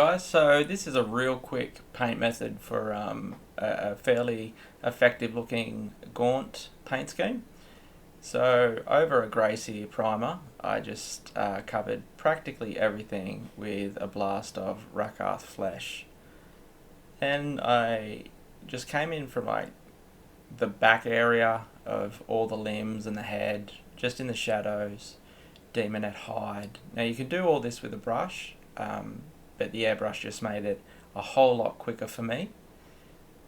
guys, so this is a real quick paint method for a fairly effective looking gaunt paint scheme. So over a grey sear primer I just covered practically everything with a blast of Rakarth Flesh. And I just came in from like the back area of all the limbs and the head, just in the shadows, demonette hide. Now you can do all this with a brush, but the airbrush just made it a whole lot quicker for me.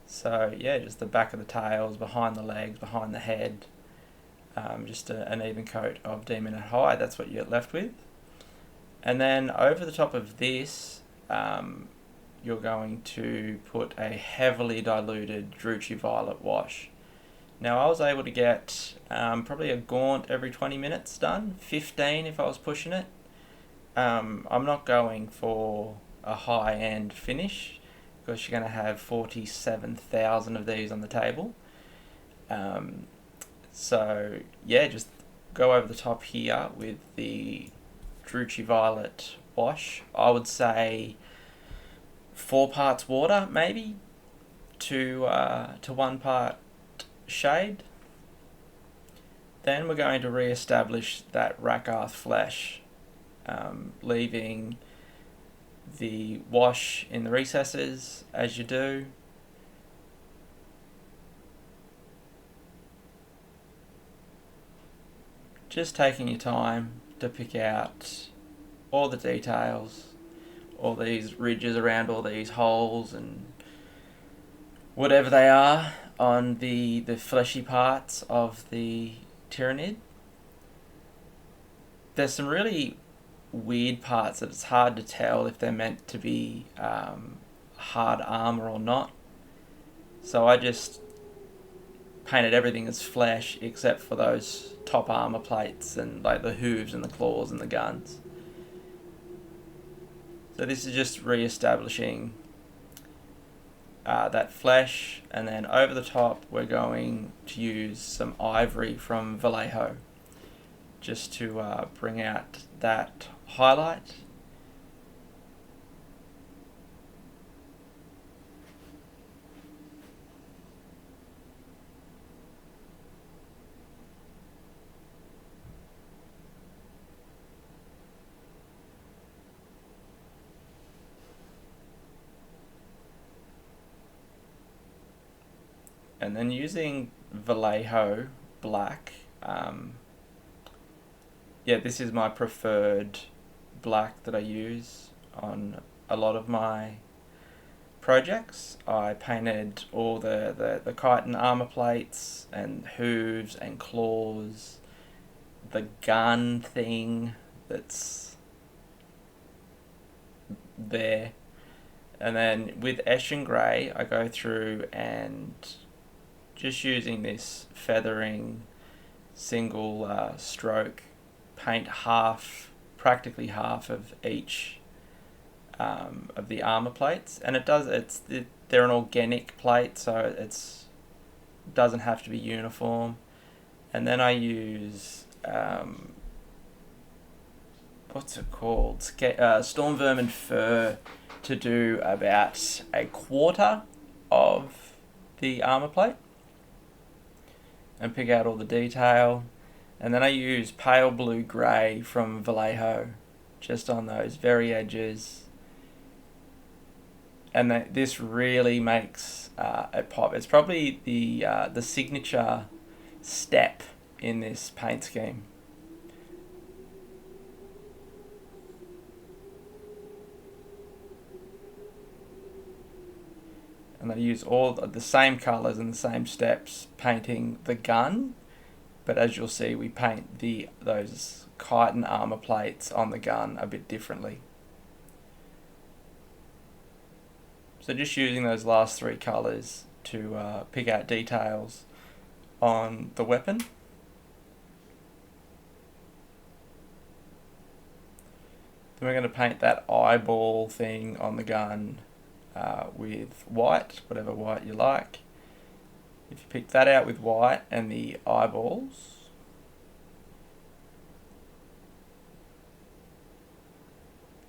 So yeah, just the back of the tails, behind the legs, behind the head, just an even coat of demonette hide, that's what you're left with. And then over the top of this, you're going to put a heavily diluted Drucci Violet wash. Now I was able to get probably a gaunt every 20 minutes done, 15 if I was pushing it. I'm not going for a high-end finish because you're going to have 47,000 of these on the table. So yeah, just go over the top here with the Drucci Violet wash. I would say 4 parts water maybe to 1 part shade. Then we're going to re-establish that Rakarth Flesh, leaving the wash in the recesses as you do. Just taking your time to pick out all the details, all these ridges around all these holes and whatever they are on the fleshy parts of the Tyrannid. There's some really weird parts that it's hard to tell if they're meant to be hard armor or not. So I just painted everything as flesh except for those top armor plates and like the hooves and the claws and the guns. So this is just re-establishing that flesh, and then over the top we're going to use some ivory from Vallejo just to bring out that highlight. And then using Vallejo black, yeah, this is my preferred black that I use on a lot of my projects. I painted all the chitin armor plates and hooves and claws, the gun thing that's there. And then with Eshin Grey, I go through and just using this feathering single stroke, paint practically half of each of the armor plates, and they're an organic plate, so it doesn't have to be uniform. And then I use what's it called? Storm Vermin Fur to do about 1/4 of the armor plate and pick out all the detail. And then I use pale blue grey from Vallejo just on those very edges, and this really makes it pop. It's probably the signature step in this paint scheme. And I use all the same colours and the same steps painting the gun, but as you'll see we paint those chitin armor plates on the gun a bit differently. So just using those last 3 colours to pick out details on the weapon. Then we're going to paint that eyeball thing on the gun with white, whatever white you like. If you pick that out with white and the eyeballs,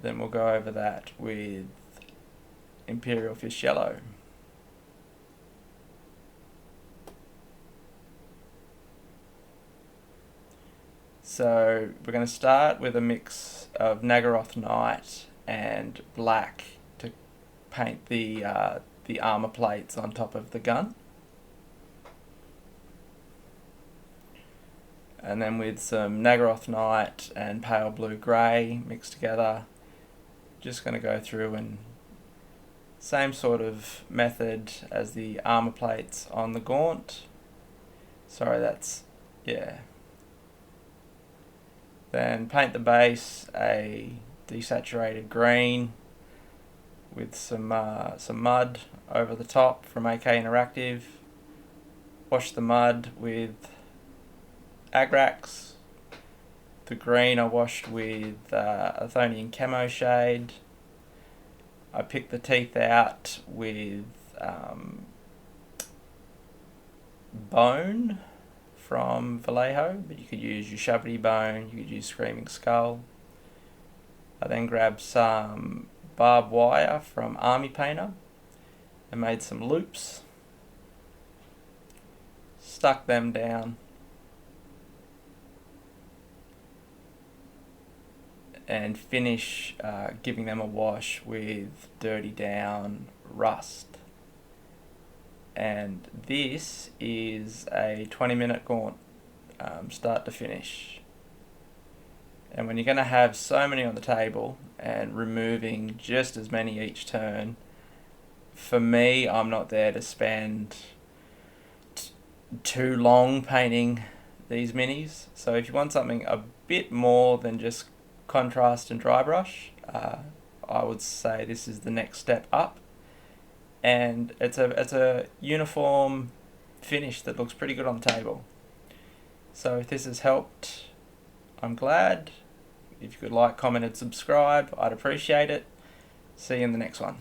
then we'll go over that with Imperial Fish Yellow. So we're going to start with a mix of Nagaroth Night and black to paint the armour plates on top of the gun. And then with some Nagaroth Night and pale blue grey mixed together, just going to go through and same sort of method as the armour plates on the gaunt. Sorry, that's, yeah. Then paint the base a desaturated green with some mud over the top from AK Interactive. Wash the mud with Agrax. The green I washed with Athonian Camo Shade. I picked the teeth out with Bone from Vallejo, but you could use your Shavity Bone, you could use Screaming Skull. I then grabbed some barbed wire from Army Painter and made some loops, stuck them down, and finish giving them a wash with Dirty Down Rust. And this is a 20-minute gaunt, start to finish. And when you're going to have so many on the table and removing just as many each turn, for me, I'm not there to spend too long painting these minis. So if you want something a bit more than just contrast and dry brush, I would say this is the next step up. And it's a uniform finish that looks pretty good on the table. So if this has helped, I'm glad. If you could like, comment and subscribe, I'd appreciate it. See you in the next one.